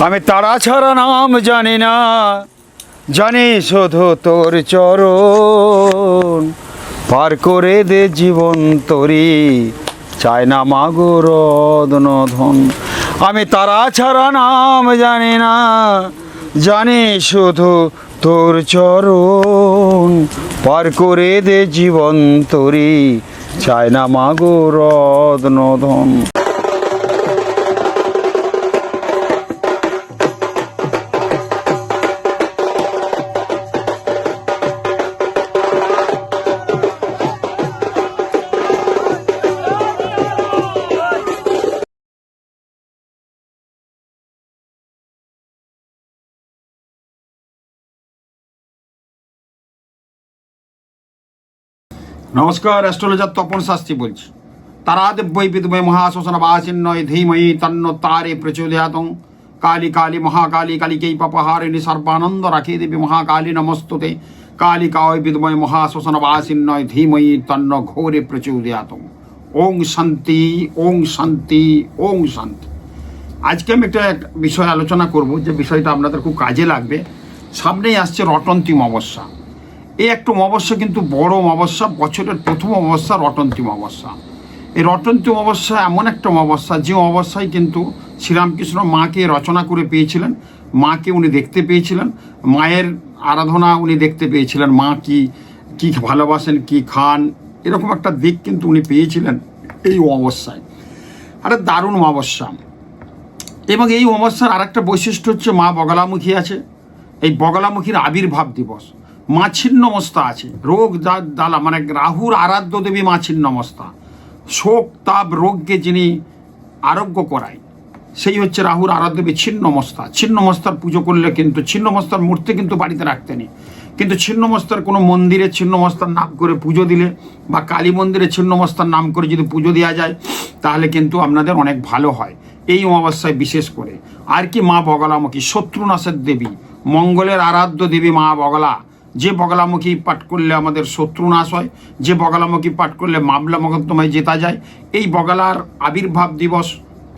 আমি তারা ছাড়া নাম জানি না, জানি শুধু তোর চরণ। পার করে দে জীবন তরি, চাই না মাগো রত্নধন। আমি তারা ছাড়া নাম জানি না, জানি শুধু তোর চরণ। পার করে দে জীবন তরি, চাই না মাগো রত্নধন। নমস্কার, অ্যাস্ট্রোলজার তপন শাস্ত্রী বলছি। তারাদেব্যই বিদ্ময়ে মহাশ্মশানবাসিন্নয় ধীমহি তন্ন তারে প্রচোদয়াৎ। কালী কালী মহাকালী কালিকেই পাপহারিণী সর্বানন্দ রাখে দেবী মহাকালী নমস্তুতে। কালিকায় বিদ্ময়ে মহাশ্মশানবাসিন্নয় ধীমহি তন্ন ঘোরে প্রচোদয়াৎ। ওং শান্তি, ওং শান্তি, ওং শান্তি। আজকে আমি একটা বিষয় আলোচনা করব, যে বিষয়টা আপনাদের খুব কাজে লাগবে। সামনেই আসছে রটন্তিম অমাবস্যা। এই একটা অমাবস্যা কিন্তু বড় অমাবস্যা, বছরের প্রথম অমাবস্যা রটন্তিম অমাবস্যা। এই রটন্তিম অমাবস্যা এমন একটা অমাবস্যা, যে অমাবস্যায় কিন্তু শ্রীরামকৃষ্ণ মাকে রচনা করে পেয়েছিলেন, মাকে উনি দেখতে পেয়েছিলেন, মায়ের আরাধনা উনি দেখতে পেয়েছিলেন, মা কি কি ভালোবাসেন, কি খান, এরকম একটা দিক কিন্তু উনি পেয়েছিলেন এই অমাবস্যায়। আরে দারুণ অমাবস্যা। এবং এই অমাবস্যার আর একটা বৈশিষ্ট্য হচ্ছে মা বগলামুখী আছে। এই বগলামুখীর আবির্ভাব দিবস। মা ছিন্নমস্তা আছে, রোগ দালা মানে রাহুর আরাধ্য দেবী মা ছিন্নমস্তা। শোক তাপ রোগকে যিনি আরোগ্য করায়, সেই হচ্ছে রাহুর আরাধ্য দেবী ছিন্নমস্তা। ছিন্নমস্তার পুজো করলে কিন্তু, ছিন্নমস্তার মূর্তি কিন্তু বাড়িতে রাখতে নেই, কিন্তু ছিন্নমস্তার কোনো মন্দিরে ছিন্নমস্তার নাম করে পুজো দিলে, বা কালী মন্দিরে ছিন্নমস্তার নাম করে যদি পুজো দেওয়া যায়, তাহলে কিন্তু আপনাদের অনেক ভালো হয় এই অমাবস্যায় বিশেষ করে। আর কি, মা বগলামুখী শত্রুনাশের দেবী, মঙ্গলের আরাধ্য দেবী মা বগলা। যে বগলামুখী পাঠ করলে আমাদের শত্রু নাশ হয়, যে বগলামুখী পাঠ করলে মামলা মকদ্দমায় জেতা যায়, এই বগলার আবির্ভাব দিবস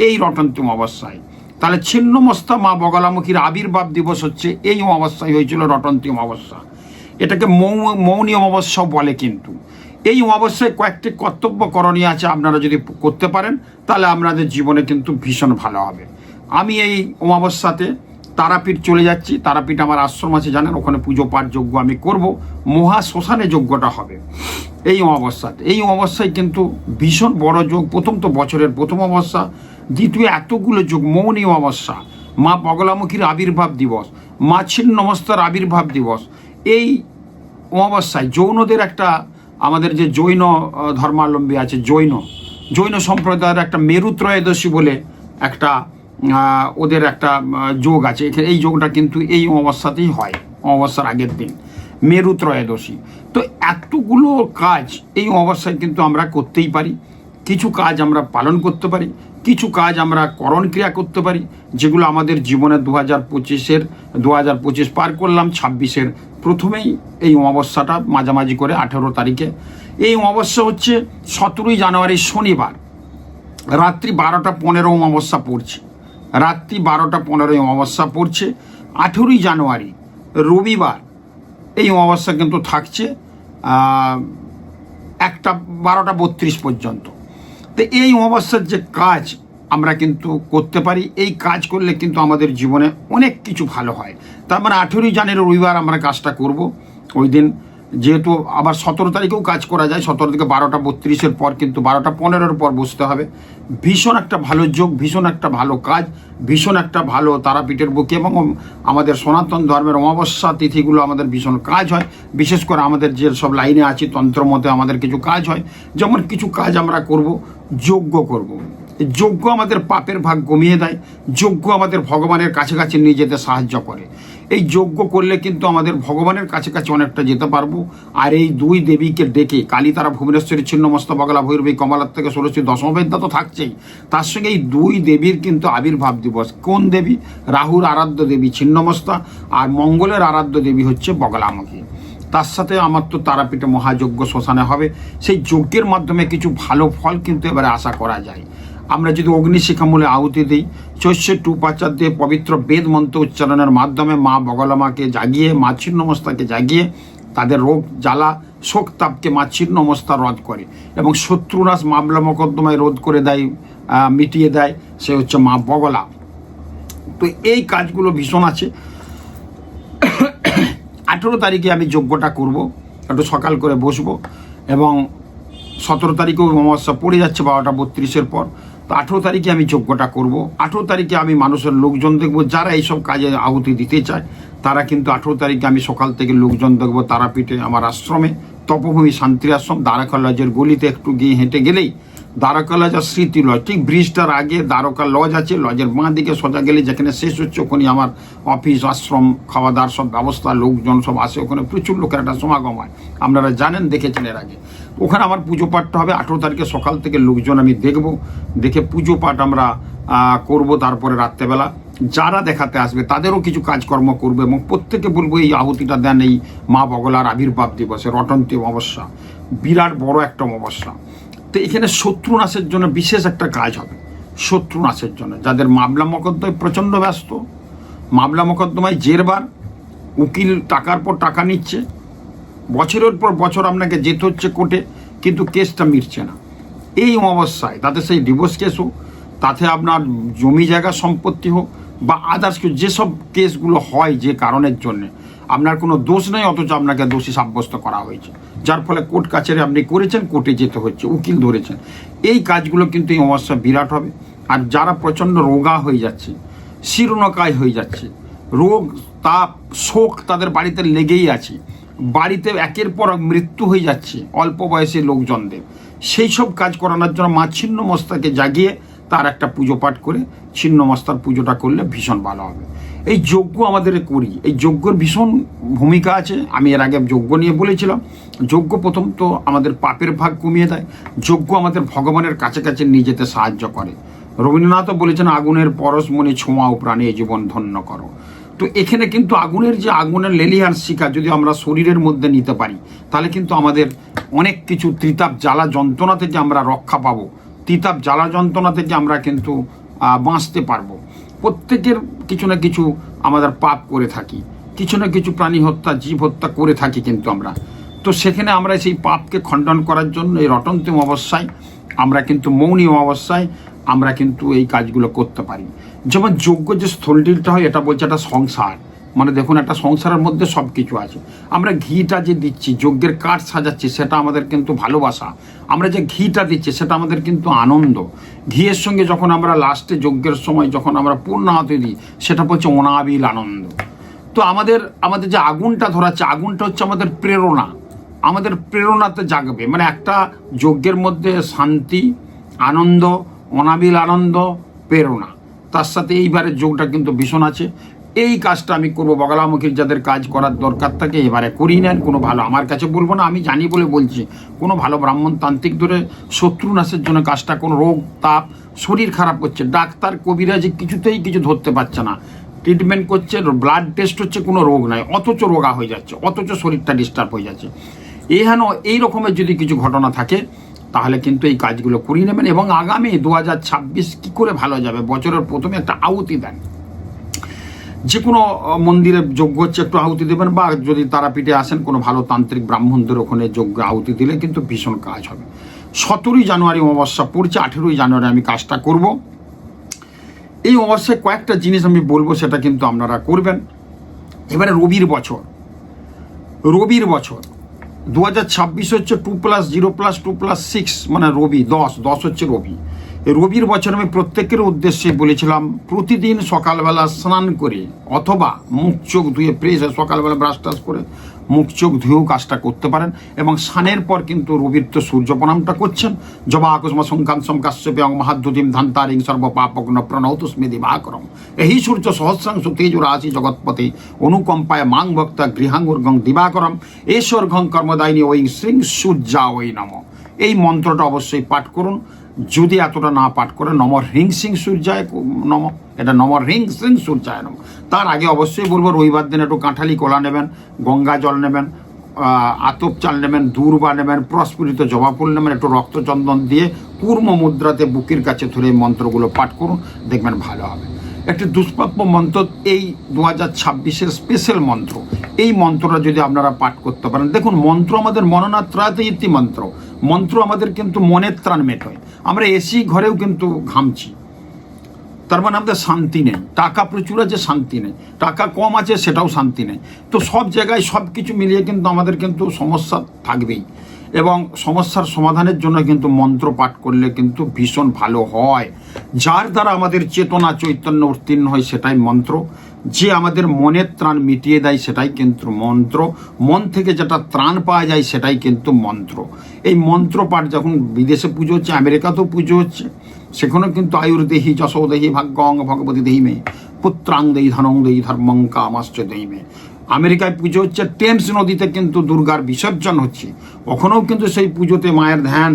এই রটন্তিম অমাবস্যায়। তাহলে ছিন্নমস্তা মা বগলামুখীর আবির্ভাব দিবস হচ্ছে এই অমাবস্যায় হয়েছিল রটন্তিম অমাবস্যা। এটাকে মৌনী অমাবস্যাও বলে। কিন্তু এই অমাবস্যায় কয়েকটি কর্তব্য করণীয় আছে, আপনারা যদি করতে পারেন তাহলে আপনাদের জীবনে কিন্তু ভীষণ ভালো হবে। আমি এই অমাবস্যাতে তারাপীঠ চলে যাচ্ছি। তারাপীঠ আমার আশ্রম আছে জানেন, ওখানে পুজো পাঠ যজ্ঞ আমি করব। মহা শ্মশানে যজ্ঞটা হবে এই অমাবস্যাতে। এই অমাবস্যায় কিন্তু ভীষণ বড় যোগ। প্রথম তো বছরের প্রথম অমাবস্যা, দ্বিতীয় এতগুলো যোগ। মৌনী অমাবস্যা, মা বগলামুখীর আবির্ভাব দিবস, মা ছিন্নমস্তার আবির্ভাব দিবস। এই অমাবস্যায় যৌনদের একটা, আমাদের যে জৈন ধর্মাবলম্বী আছে, জৈন সম্প্রদায়ের একটা মেরু ত্রয়োদশী বলে একটা ওদের একটা যোগ আছে। এই যোগটা কিন্তু এই অমাবস্যাতেই হয়, অমাবস্যার আগের দিন, মেরু ত্রয়োদশী। তো এতগুলো কাজ এই অমাবস্যায় কিন্তু আমরা করতেই পারি। কিছু কাজ আমরা পালন করতে পারি, কিছু কাজ আমরা করণ ক্রিয়া করতে পারি, যেগুলো আমাদের জীবনে 2025 পার করলাম, 26-এর প্রথমেই এই অমাবস্যাটা মাঝামাঝি করে 18 তারিখে। এই অমাবস্যা হচ্ছে 17 জানুয়ারি শনিবার রাত্রি 12টা 15 অমাবস্যা পড়ছে। রাত্রি 12টা 15 অমাবস্যা পড়ছে। 18 জানুয়ারি রবিবার এই অমাবস্যা কিন্তু থাকছে 12টা 32 পর্যন্ত। তো এই অমাবস্যার যে কাজ আমরা কিন্তু করতে পারি, এই কাজ করলে কিন্তু আমাদের জীবনে অনেক কিছু ভালো হয়। তার মানে 18 জানুয়ারি রবিবার আমরা কাজটা করব। ওই দিন যেহেতু আবার 17 তারিখেও কাজ করা যায়, 17 থেকে 12টা 32-এর পর কিন্তু 12টা 15-এর পর বসতে হবে। ভীষণ একটা ভালো যোগ, ভীষণ একটা ভালো কাজ, ভীষণ একটা ভালো তারাপীঠের বুকে। এবং আমাদের সনাতন ধর্মের অমাবস্যা তিথিগুলো আমাদের ভীষণ কাজ হয়। বিশেষ করে আমাদের যে সব লাইনে আছি তন্ত্র মতে আমাদের কিছু কাজ হয়। যেমন কিছু কাজ আমরা করব, যজ্ঞ করব। যজ্ঞ আমাদের পাপের ভাগ কমিয়ে দেয়, যজ্ঞ আমাদের ভগবানের কাছাকাছি নিয়ে যেতে সাহায্য করে। এই যজ্ঞ করলে কিন্তু আমাদের ভগবানের কাছাকাছি অনেকটা যেতে পারবো। আর এই দুই দেবীকে ডেকে, কালী তারা ভুবনেশ্বরী ছিন্নমস্তা বগলা ভৈরবী কমলার থেকে ষোড়শী দশমবেদ্যা তো থাকছেই, তার সঙ্গে এই দুই দেবীর কিন্তু আবির্ভাব দিবস। কোন দেবী? রাহুর আরাধ্য দেবী ছিন্নমস্তা, আর মঙ্গলের আরাধ্য দেবী হচ্ছে বগলামুখী। তার সাথে আমার তো তারাপীঠে মহাযজ্ঞ শ্মশানে হবে। সেই যজ্ঞের মাধ্যমে কিছু ভালো ফল কিন্তু এবারে আশা করা যায়। আমরা যদি অগ্নিশিখামূলে আহুতি দিই, চৈষ্যের টুপাচার দিয়ে পবিত্র বেদ মন্ত্র উচ্চারণের মাধ্যমে মা বগলামাকে জাগিয়ে, মা ছিন্নমস্তাকে জাগিয়ে তাদের রোগ জ্বালা শোক তাপকে মা ছিন্নমস্তা রোধ করে এবং শত্রুনাশ মামলা মোকদ্দমায় রোধ করে দেয়, মিটিয়ে দেয়, সে হচ্ছে মা বগলা। তো এই কাজগুলো ভীষণ আছে। 18 তারিখে আমি যজ্ঞটা করব, একটু সকাল করে বসবো এবং 17 তারিখেও অমাবস্যা পড়ে যাচ্ছে 12:32 পর। তো 18 তারিখে আমি যজ্ঞটা করব। 18 তারিখে আমি মানুষের লোকজন দেখব যারা এইসব কাজে আহুতি দিতে চায়, তারা কিন্তু 18 তারিখে আমি সকাল থেকে লোকজন দেখবো তারাপীঠে আমার আশ্রমে, তপভূমি শান্তি আশ্রম, দ্বারকা লজের গলিতে একটু গিয়ে হেঁটে গেলেই দ্বারকা লজ আর স্মৃতি লজ, ঠিক ব্রিজটার আগে দ্বারকা লজ আছে, লজের বাঁ দিকে সোজা গেলে যেখানে শেষ হচ্ছে ওখানে আমার অফিস, আশ্রম, খাওয়া দাওয়ার সব ব্যবস্থা, লোকজন সব আসে, ওখানে প্রচুর লোকের একটা সমাগম হয়, আপনারা জানেন, দেখেছেন এর আগে। ওখানে আমার পুজো পাঠটা হবে 18 তারিখে সকাল থেকে লোকজন আমি দেখব, দেখে পুজো পাঠ আমরা করব। তারপরে রাত্রেবেলা যারা দেখাতে আসবে তাদেরও কিছু কাজকর্ম করবে এবং প্রত্যেকে বলবো এই আহুতিটা দেন এই মা বগলার আবির্ভাব দিবসে, রটন্তী অমাবস্যা, বিরাট বড় একটা অমাবস্যা। তো এখানে শত্রুনাশের জন্য বিশেষ একটা কাজ হবে, শত্রুনাশের জন্য যাদের মামলা মোকদ্দমায় প্রচণ্ড ব্যস্ত, মামলা মোকদ্দমায় জেরবার, উকিল টাকার পর টাকা নিচ্ছে, বছরের পর বছর আপনাকে যেতে হচ্ছে কোর্টে, কিন্তু কেসটা মিটছে না। এই অমাবস্যায় তাতে সেই ডিভোর্স কেস হোক, তাতে আপনার জমি জায়গা সম্পত্তি হোক বা আদার্স যেসব কেসগুলো হয় যে কারণের জন্যে আপনার কোনো দোষ নেই অথচ আপনাকে দোষী সাব্যস্ত করা হয়েছে, যার ফলে কোর্ট কাছারি আপনি করেছেন, কোর্টে যেতে হচ্ছে, উকিল ধরেছেন, এই কাজগুলো কিন্তু এই অমাবস্যা বিরাট হবে। আর যারা প্রচণ্ড রোগা হয়ে যাচ্ছে, শীর্ণকায় হয়ে যাচ্ছে, রোগ তাপ শোক তাদের বাড়িতে লেগেই আছে, বাড়িতে একের পর মৃত্যু হয়ে যাচ্ছে অল্প বয়সী লোকজনদের, সেই সব কাজ করানোর জন্য মা ছিন্নমস্তাকে জাগিয়ে তার একটা পুজো পাঠ করে ছিন্নমস্তার পুজোটা করলে ভীষণ ভালো হবে। এই যজ্ঞ আমাদের করি, এই যজ্ঞর ভীষণ ভূমিকা আছে। আমি এর আগে যজ্ঞ নিয়ে বলেছিলাম, যজ্ঞ প্রথম তো আমাদের পাপের ভাগ কমিয়ে দেয়, যজ্ঞ আমাদের ভগবানের কাছাকাছি নিয়ে যেতে সাহায্য করে। রবীন্দ্রনাথও বলেছেন আগুনের পরশমণি ছোঁয়াও প্রাণে জীবন ধন্য করো। তো এখানে কিন্তু আগুনের যে আগুনের লেলিহান শিখা যদি আমরা শরীরের মধ্যে নিতে পারি, তাহলে কিন্তু আমাদের অনেক কিছু ত্রিতাপ জ্বালা যন্ত্রণা থেকে আমরা রক্ষা পাবো, ত্রিতাপ জ্বালা যন্ত্রণা থেকে আমরা কিন্তু বাঁচতে পারবো। প্রত্যেকের কিছু না কিছু আমাদের পাপ করে থাকি, কিছু না কিছু প্রাণী হত্যা, জীব হত্যা করে থাকি কিন্তু আমরা। তো সেখানে আমরা সেই পাপকে খণ্ডন করার জন্য এই রটন্তী অমাবস্যায় আমরা কিন্তু মৌনী অমাবস্যায় আমরা কিন্তু এই কাজগুলো করতে পারি। যেমন যজ্ঞ যে স্থলটিলটা হয়, এটা বলছে একটা সংসার, মানে দেখুন একটা সংসারের মধ্যে সব কিছু আছে। আমরা ঘিটা যে দিচ্ছি, যজ্ঞের কাঠ সাজাচ্ছি, সেটা আমাদের কিন্তু ভালোবাসা। আমরা যে ঘিটা দিচ্ছি সেটা আমাদের কিন্তু আনন্দ। ঘিয়ের সঙ্গে যখন আমরা লাস্টে যজ্ঞের সময় যখন আমরা পূর্ণাহুতি দিই, সেটা হচ্ছে অনাবিল আনন্দ। তো আমাদের যে আগুনটা ধরাচ্ছে, আগুনটা হচ্ছে আমাদের প্রেরণা, আমাদের প্রেরণাতে জাগবে। মানে একটা যজ্ঞের মধ্যে শান্তি, আনন্দ, অনাবিল আনন্দ, প্রেরণা, তার সাথে এইবারের যোগটা কিন্তু ভীষণ আছে। এই কাজটা আমি করবো। বগলামুখীর যাদের কাজ করার দরকার থাকে এবারে করিয়ে নেন। কোনো ভালো, আমার কাছে বলবো না, আমি জানি বলে বলছি, কোনো ভালো ব্রাহ্মণ তান্ত্রিক ধরে শত্রুনাশের জন্য কাজটা, কোনো রোগ তাপ শরীর খারাপ করছে, ডাক্তার কবিরাজি কিছুতেই কিছু ধরতে পারছে না, ট্রিটমেন্ট করছে, ব্লাড টেস্ট হচ্ছে, কোনো রোগ নাই, অথচ রোগা হয়ে যাচ্ছে, অথচ শরীরটা ডিস্টার্ব হয়ে যাচ্ছে। এই রকমের যদি কিছু ঘটনা থাকে তাহলে কিন্তু এই কাজগুলো করিয়ে নেবেন। এবং আগামী 2026 কী করে ভালো যাবে, বছরের প্রথমে একটা আহুতি দেন, যে কোনো মন্দিরে যজ্ঞ হচ্ছে একটু আহুতি দেবেন, বা যদি তারাপীঠে আসেন কোনো ভালো তান্ত্রিক ব্রাহ্মণদের ওখানে যজ্ঞ আহুতি দিলে কিন্তু ভীষণ কাজ হবে। 17ই জানুয়ারি অমাবস্যা পড়ছে, 18ই জানুয়ারি আমি কাজটা করব। এই অমাবস্যায় কয়েকটা জিনিস আমি বলবো, সেটা কিন্তু আপনারা করবেন। এবারে রবির বছর 2026 হচ্ছে 2+0+2+6, মানে রবি 10 হচ্ছে রবি। রবির বছর আমি প্রত্যেকের উদ্দেশ্যে বলেছিলাম প্রতিদিন সকালবেলা স্নান করে অথবা মুখ চোখ ধুয়ে ফ্রেশ সকালবেলা ব্রাশ টাশ করে মুখ চোখ ধুয়েও কাজটা করতে পারেন। এবং স্নানের পর কিন্তু রবির তো সূর্য প্রণামটা করছেন, জবা কুসুম সংকাংসম কাশ্যপে মহাদ্যুতিম ধান্তারিং সর্বপাপগ্ন প্রণৌতুস্মি দিবাকরম এই সূর্য সহস্রাংশ তেজ রাশি জগৎপতি অনুকম্পায় মাং ভক্তা গৃহাঙ্গুর্গং দিবাকরম ঈশ্বর্ঘং কর্মদায়িনী ওই শ্রীং সূর্যা ওই নম। এই মন্ত্রটা অবশ্যই পাঠ করুন। যদি এতটা না পাঠ করে নম হ্রিং সিং সূর্যায় নম, এটা নম হ্রিং সিং সূর্যায় নম। তার আগে অবশ্যই বলবো রবিবার দিন একটু কাঁঠালি কলা নেবেন, গঙ্গা জল নেবেন, আতপ চাল নেবেন, দূর্বা নেবেন, প্রস্ফুটিত জবা ফুল নেবেন, একটু রক্তচন্দন দিয়ে কূর্ম মুদ্রাতে বুকের কাছে ধরে এই মন্ত্রগুলো পাঠ করুন, দেখবেন ভালো হবে। একটি দুষ্প্রাপ্য মন্ত্র, এই 2026-এর স্পেশাল মন্ত্র। এই মন্ত্রটা যদি আপনারা পাঠ করতে পারেন, দেখুন মন্ত্র আমাদের মননাত্রাতে ইতি মন্ত্র, মন্ত্র আমাদের কিন্তু মনের ত্রাণ মেটায়। আমরা এসি ঘরেও কিন্তু ঘামছি, তার মানে আমাদের শান্তি নেই। টাকা প্রচুর আছে, শান্তি নেই। টাকা কম আছে, সেটাও শান্তি নেই। তো সব জায়গায় সব কিছু মিলিয়ে কিন্তু আমাদের কিন্তু সমস্যা থাকবেই, এবং সমস্যার সমাধানের জন্য কিন্তু মন্ত্র পাঠ করলে কিন্তু ভীষণ ভালো হয়। যার দ্বারা আমাদের চেতনা চৈতন্য উত্তীর্ণ হয় সেটাই মন্ত্র, যে আমাদের মনের ত্রাণ মিটিয়ে দেয় সেটাই কিন্তু মন্ত্র, মন থেকে যেটা ত্রাণ পাওয়া যায় সেটাই কিন্তু মন্ত্র। এই মন্ত্র পাঠ যখন বিদেশে পুজো হচ্ছে, আমেরিকাতেও পুজো হচ্ছে, সেখানেও কিন্তু আয়ুর্দেহি যশোদেহি ভাগ্যং ভগবতী দেহি মে পুত্রাং দেহি ধনং দেহি ধর্মং কামাশ্চ দেহি মে। আমেরিকায় পুজো হচ্ছে, টেমস নদীতে কিন্তু দুর্গার বিসর্জন হচ্ছে, ওখানেও কিন্তু সেই পুজোতে মায়ের ধ্যান,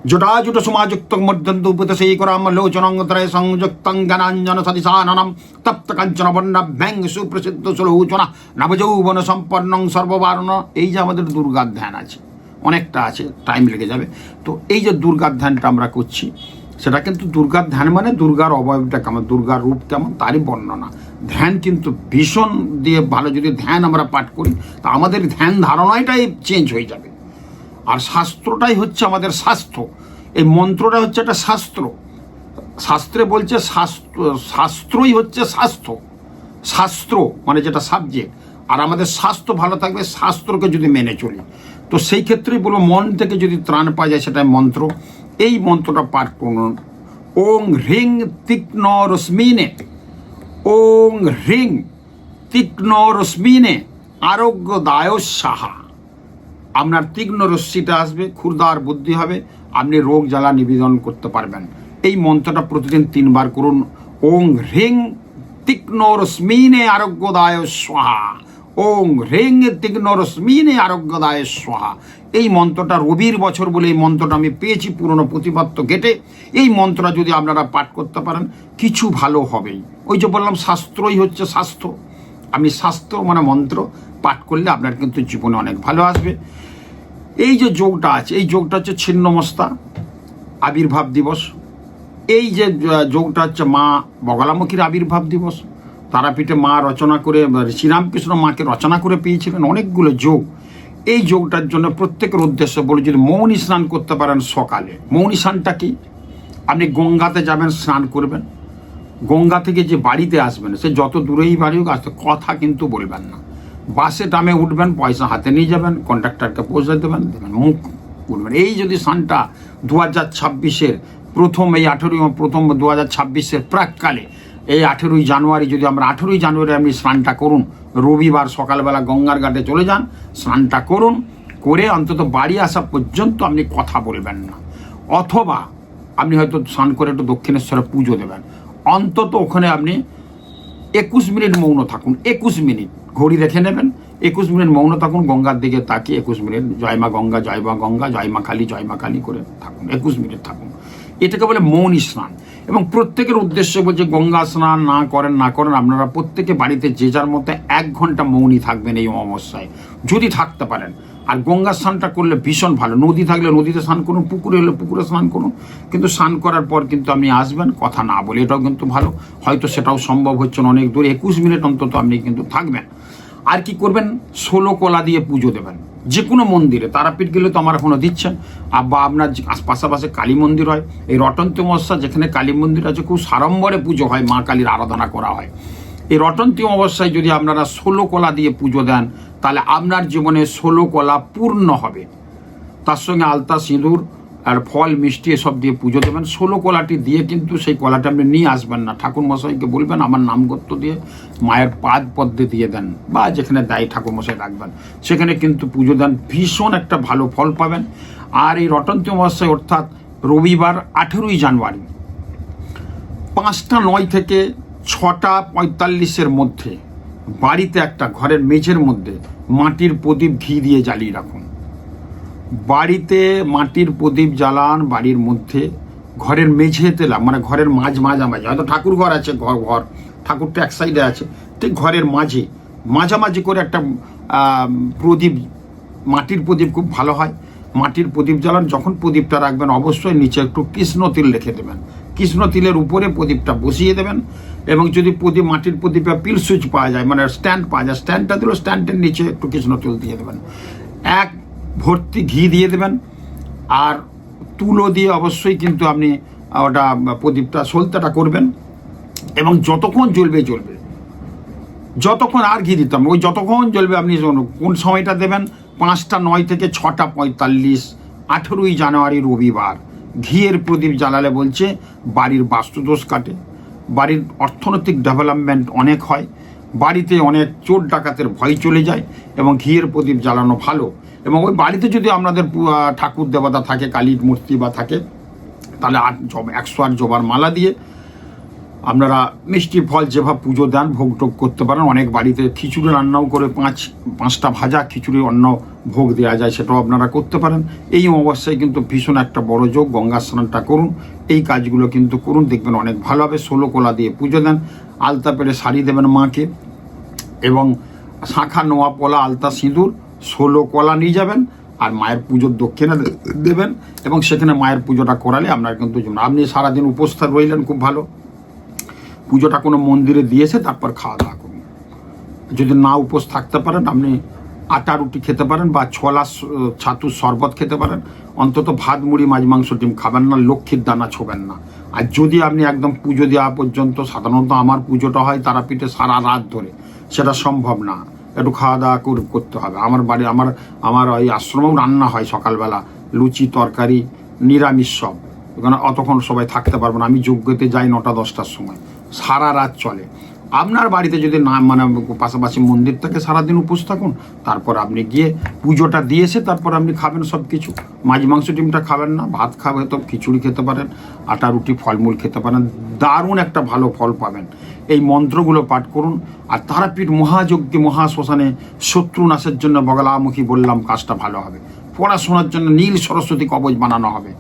জটাজুট সমাযুক্ত মধ্যন্তু উপদেশই করাম লোচনংত্রয় সংযুক্তং জ্ঞানাঞ্জন সদিশাননম তপ্ত কাঞ্চন বর্ণাভ্যাং সুপ্রসিদ্ধ সুলোচনা নবযৌবন সম্পন্নং সর্ববারণ। এই যে আমাদের দুর্গার ধ্যান আছে, অনেকটা আছে, টাইম লেগে যাবে। তো এই যে দুর্গার ধ্যানটা আমরা করছি, সেটা কিন্তু দুর্গার ধ্যান মানে দুর্গার অবয়বটা কেমন, দুর্গার রূপ কেমন, তারই বর্ণনা। ধ্যান কিন্তু ভীষণ দিয়ে ভালো, যদি ধ্যান আমরা পাঠ করি তা আমাদের ধ্যান ধারণাটাই চেঞ্জ হয়ে যাবে। আর শাস্ত্রটাই হচ্ছে আমাদের স্বাস্থ্য, এই মন্ত্রটা হচ্ছে একটা শাস্ত্র। শাস্ত্রে বলছে শাস্ত্রই হচ্ছে স্বাস্থ্য, শাস্ত্র মানে যেটা সাবজেক্ট। আর আমাদের স্বাস্থ্য ভালো থাকবে শাস্ত্রকে যদি মেনে চলি। তো সেই ক্ষেত্রেই বলবো, মন থেকে যদি ত্রাণ পাওয়া যায় সেটাই মন্ত্র। এই মন্ত্রটা পাঠ করুন, ওং হ্রিং তীক্ষ্ণ রশ্মিনে, ওং হ্রিং তীক্ষ্ণ রশ্মিনে আরোগ্যদায় সাহা। আপনার তীক্ষ্ণ রশ্মিটা আসবে, ক্ষুরদার বুদ্ধি হবে, আপনি রোগ জ্বালা নিবেদন করতে পারবেন। এই মন্ত্রটা প্রতিদিন 3 বার করুন। ওং হ্রিং তীক্ষ্ণ রশ্মিনে আরোগ্যদায় স্বাহা, ওং হ্রিং তীক্ষ্ণ রশ্মিনে আরোগ্যদায় স্বাহা। এই মন্ত্রটা রবির বছর বলে এই মন্ত্রটা আমি পেয়েছি পুরনো প্রতিপত্ত ঘেটে। এই মন্ত্রটা যদি আপনারা পাঠ করতে পারেন, কিছু ভালো হবেই। ওই যে বললাম, শাস্ত্রই হচ্ছে স্বাস্থ্য। আপনি শাস্ত্র মানে মন্ত্র পাঠ করলে আপনার কিন্তু জীবনে অনেক ভালো আসবে। এই যে যোগটা আছে, এই যোগটা হচ্ছে ছিন্নমস্তা আবির্ভাব দিবস। এই যে যোগটা হচ্ছে মা বগলামুখীর আবির্ভাব দিবস। তারাপীঠে মা রচনা করে, শ্রীরামকৃষ্ণ মাকে রচনা করে পেয়েছিলেন অনেকগুলো যোগ। এই যোগটার জন্য প্রত্যেকের উদ্দেশ্য বলে, যদি মৌনী স্নান করতে পারেন সকালে। মৌনী স্নানটা কি? আপনি গঙ্গাতে যাবেন, স্নান করবেন, গঙ্গা থেকে যে বাড়িতে আসবেন, সে যত দূরেই বাড়ি হোক, আসতে কথা কিন্তু বলবেন না। বাসে টামে উঠবেন, পয়সা হাতে নিয়ে যাবেন, কন্ডাক্টরকে পৌঁছে দেবেন, মুখ উঠবেন। এই যদি স্নানটা 2026-এর প্রথম, এই 2026-এর প্রাককালে, এই 18ই জানুয়ারি, যদি আমরা 18ই জানুয়ারি আপনি স্নানটা করুন, রবিবার সকালবেলা গঙ্গার ঘাটে চলে যান, স্নানটা করুন, করে অন্তত বাড়ি আসা পর্যন্ত আপনি কথা বলবেন না। অথবা আপনি হয়তো স্নান করে একটু দক্ষিণেশ্বরে পুজো দেবেন, অন্তত ওখানে আপনি 21 মিনিট মৌন থাকুন। 21 মিনিট ঘড়ি রেখে নেবেন, 21 মিনিট মৌন থাকুন, গঙ্গার দিকে তাকিয়ে 21 মিনিট জয় মা গঙ্গা, জয় মা গঙ্গা, জয় মা কালী, জয় মা কালী করে থাকুন, 21 মিনিট থাকুন। এটাকে বলে মৌনী স্নান। এবং প্রত্যেকের উদ্দেশ্য বলছে, গঙ্গা স্নান না করেন আপনারা প্রত্যেকে বাড়িতে যে যার মধ্যে 1 ঘন্টা মৌনী থাকবেন এই অমাবস্যায়, যদি থাকতে পারেন। আর গঙ্গা স্নানটা করলে ভীষণ ভালো। নদী থাকলে নদীতে স্নান করুন, পুকুরে হলে পুকুরে স্নান করুন, কিন্তু স্নান করার পর কিন্তু আপনি আসবেন কথা না বলে, এটাও কিন্তু ভালো। হয়তো সেটাও সম্ভব হচ্ছে না অনেক দূর, 21 মিনিট অন্তত আপনি কিন্তু থাকবেন। আর কি করবেন? 16 কলা দিয়ে পুজো দেবেন যে কোনো মন্দিরে। তারাপীঠ গেলে তো আমার এখনো দিচ্ছেন, বা আপনার পাশাপাশি কালী মন্দির হয়, এই রটন্তী অমাবস্যা যেখানে কালী মন্দির আছে, খুব সাড়ম্বরে পুজো হয়, মা কালীর আরাধনা করা হয়। এই রটন্তী অমাবস্যায় যদি আপনারা 16 কলা দিয়ে পুজো দেন, তাহলে আপনার জীবনে 16 কলা পূর্ণ হবে। তার সঙ্গে আলতা, সিঁদুর আর ফল মিষ্টি এসব দিয়ে পুজো দেবেন। 16 কলাটি দিয়ে কিন্তু সেই কলাটা আপনি নিয়ে আসবেন না, ঠাকুরমশাইকে বলবেন আমার নামগত্য দিয়ে মায়ের পাদ পদ্মে দিয়ে দেন, বা যেখানে দেয় ঠাকুরমশাই রাখবেন, সেখানে কিন্তু পুজো দেন, ভীষণ একটা ভালো ফল পাবেন। আর এই রটন্তী অমাবস্যায় অর্থাৎ রবিবার 18ই জানুয়ারি 5:09 থেকে 6:45-এর মধ্যে বাড়িতে একটা ঘরের মেঝের মধ্যে মাটির প্রদীপ ঘি দিয়ে জ্বালিয়ে রাখুন। বাড়িতে মাটির প্রদীপ জ্বালান, বাড়ির মধ্যে ঘরের মেঝেতে, মানে ঘরের মাঝামাঝি, হয়তো ঠাকুর ঘর আছে, ঘর ঠাকুরটা এক সাইডে আছে, ঠিক ঘরের মাঝামাঝি করে একটা প্রদীপ মাটির প্রদীপ খুব ভালো হয়। মাটির প্রদীপ জ্বালান, যখন প্রদীপটা রাখবেন অবশ্যই নিচে একটু কৃষ্ণ তিল রেখে দেবেন, কৃষ্ণ তিলের উপরে প্রদীপটা বসিয়ে দেবেন। এবং যদি প্রদীপ মাটির প্রদীপে পিল সুইচ পাওয়া যায়, মানে স্ট্যান্ড পাওয়া যায়, স্ট্যান্ডটা দিল, স্ট্যান্ডের নিচে একটু কৃষ্ণ তিল দিয়ে দেবেন, এক ভর্তি ঘি দিয়ে দেবেন, আর তুলো দিয়ে অবশ্যই কিন্তু আপনি ওটা প্রদীপটা সলতেটা করবেন। এবং যতক্ষণ জ্বলবে যতক্ষণ, আর ঘি দিতাম ওই যতক্ষণ জ্বলবে, আপনি কোন সময়টা দেবেন, 5:09 থেকে 6:45, 18ই জানুয়ারি রবিবার। ঘিয়ের প্রদীপ জ্বালালে বলছে বাড়ির বাস্তুদোষ কাটে, বাড়ির অর্থনৈতিক ডেভেলপমেন্ট অনেক হয়, বাড়িতে অনেক চোর ডাকাতের ভয় চলে যায়, এবং ঘিয়ের প্রদীপ জ্বালানো ভালো। এবং ওই বাড়িতে যদি আপনাদের ঠাকুর দেবতা থাকে, কালীর মূর্তি বা থাকে, তাহলে 108 জবার মালা দিয়ে আপনারা মিষ্টি ফল যেভাবে পুজো দেন ভোগ টোগ করতে পারেন। অনেক বাড়িতে খিচুড়ি রান্নাও করে 5টা ভাজা খিচুড়ি অন্ন ভোগ দেওয়া যায়, সেটাও আপনারা করতে পারেন। এই অবস্থায় কিন্তু ভীষণ একটা বড় যোগ, গঙ্গা স্নানটা করুন, এই কাজগুলো কিন্তু করুন, দেখবেন অনেক ভালো হবে। 16 কলা দিয়ে পুজো দেন, আলতা পেরে শাড়ি দেবেন মাকে, এবং শাঁখা, নোয়া, পলা, আলতা, সিঁদুর, 16 কলা নিয়ে যাবেন, আর মায়ের পুজোর দক্ষিণা দেবেন, এবং সেখানে মায়ের পুজোটা করালে আপনার কিন্তু আপনি সারাদিন উপোস রইলেন, খুব ভালো। পুজোটা কোনো মন্দিরে দিয়েছে, তারপর খাওয়া দাওয়া করুন। যদি না উপোস থাকতে পারেন, আপনি আটা রুটি খেতে পারেন, বা ছোলা ছাতুর শরবত খেতে পারেন। অন্তত ভাত, মুড়ি, মাছ, মাংস, ডিম খাবেন না, লক্ষ্মীর দানা ছোবেন না। আর যদি আপনি একদম পুজো দেওয়া পর্যন্ত, সাধারণত আমার পুজোটা হয় তারাপীঠে সারা রাত ধরে, সেটা সম্ভব না, একটু খাওয়া দাওয়া করতে হবে। আমার বাড়ি, আমার ওই আশ্রমেও রান্না হয় সকালবেলা, লুচি, তরকারি, নিরামিষ সব, ওখানে অতক্ষণ সবাই থাকতে পারবে না। আমি যজ্ঞতে যাই 9টা-10টার সময়, সারা রাত চলে। আপনার বাড়িতে যদি না, মানে পাশাপাশি মন্দির থেকে সারাদিন উপোস থাকুন, তারপর আপনি গিয়ে পুজোটা দিয়েছে, তারপর আপনি খাবেন সব কিছু। মাছ, মাংস, ডিমটা খাবেন না, ভাত খাবে তো খিচুড়ি খেতে পারেন, আটা রুটি, ফলমূল খেতে পারেন, দারুণ একটা ভালো ফল পাবেন। এই মন্ত্রগুলো পাঠ করুন। আর তারাপীঠ মহাযজ্ঞে, মহাশ্মশানে শত্রু নাশের জন্য বগলামুখী বললাম, কাজটা ভালো হবে। পড়াশোনার জন্য নীল সরস্বতী কবচ বানানো হবে,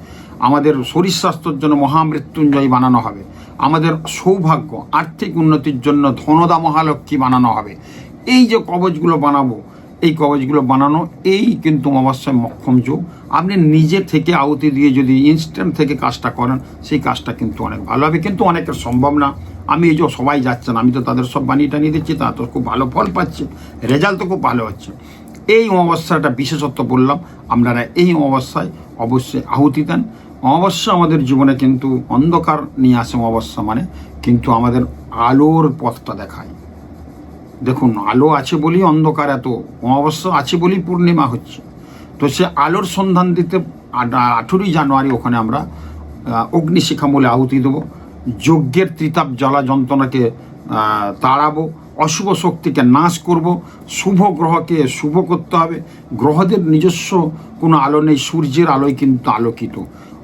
আমাদের শরীর স্বাস্থ্যের জন্য মহামৃত্যুঞ্জয় বানানো হবে, আমাদের সৌভাগ্য আর্থিক উন্নতির জন্য ধনদা মহালক্ষ্মী বানানো হবে। এই যে কবচগুলো বানাবো, এই কবচগুলো বানানো, এই কিন্তু অবশ্যই মক্ষম যোগ। আপনি নিজে থেকে আহুতি দিয়ে যদি ইনস্ট্যান্ট থেকে কাজটা করেন, সেই কাজটা কিন্তু অনেক ভালো হবে। কিন্তু অনেকের সম্ভব না। আমি এই যে সবাই যাচ্ছেন, আমি তো তাদের সব বানিয়ে টানিয়ে দিচ্ছি, তা তো খুব ভালো ফল পাচ্ছে, রেজাল্ট তো খুব ভালো হচ্ছে। এই অমাবস্যাটা বিশেষত্ব বললাম, আপনারা এই অমাবস্যায় অবশ্যই আহুতি দেন। অমাবস্যা আমাদের জীবনে কিন্তু অন্ধকার নিয়ে আসে অমাবস্যা মানে, কিন্তু আমাদের আলোর পথটা দেখায়। দেখুন, আলো আছে বলেই অন্ধকার, এত অমাবস্যা আছে বলেই পূর্ণিমা হচ্ছে। তো সে আলোর সন্ধান দিতে 18ই জানুয়ারি ওখানে আমরা অগ্নিশিখামূলে আহুতি দেবো, যজ্ঞের ত্রিতাপ জ্বালা যন্ত্রণাকে তাড়াবো, অশুভ শক্তিকে নাশ করব, শুভ গ্রহকে শুভ করতে হবে। গ্রহদের নিজস্ব কোনো আলো নেই, সূর্যের আলোয় কিন্তু আলোকিত।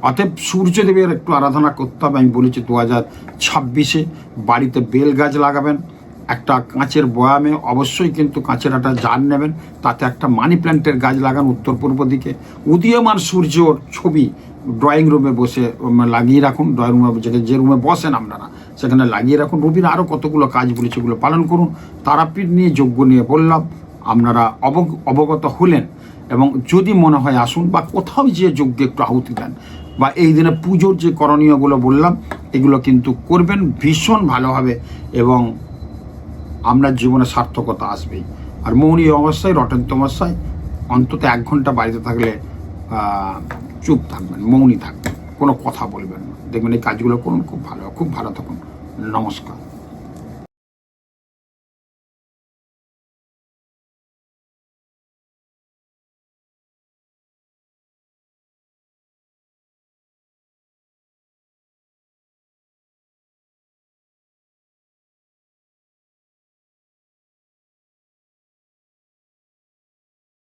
অতএব সূর্যদেবের একটু আরাধনা করতে হবে। আমি বলেছি 2026-এ বাড়িতে বেল গাছ লাগাবেন, একটা কাঁচের বয়ামে অবশ্যই কিন্তু কাঁচের একটা জার নেবেন, তাতে একটা মানি প্ল্যান্টের গাছ লাগান উত্তর পূর্ব দিকে। উদীয়মান সূর্যর ছবি ড্রয়িং রুমে বসে লাগিয়ে রাখুন, ড্রয়িং রুমে যে রুমে বসেন আপনারা সেখানে লাগিয়ে রাখুন। রবির আরও কতগুলো কাজ বলেছে, এগুলো পালন করুন। তারাপীঠ নিয়ে, যজ্ঞ নিয়ে বললাম, আপনারা অবগত হলেন। এবং যদি মনে হয় আসুন, বা কোথাও যে যজ্ঞে একটু আহুতি দেন, বা এই দিনে পুজোর যে করণীয়গুলো বললাম, এগুলো কিন্তু করবেন, ভীষণ ভালো হবে, এবং আপনার জীবনে সার্থকতা আসবেই। আর মৌনী অবস্থায়, রটেন তমস্যায় অন্তত 1 ঘন্টা বাড়িতে থাকলে চুপ থাকবেন, মৌনী থাকবেন, কোনো কথা বলবেন না, দেখবেন এই কাজগুলো করুন, খুব ভালো থাকুন। নমস্কার।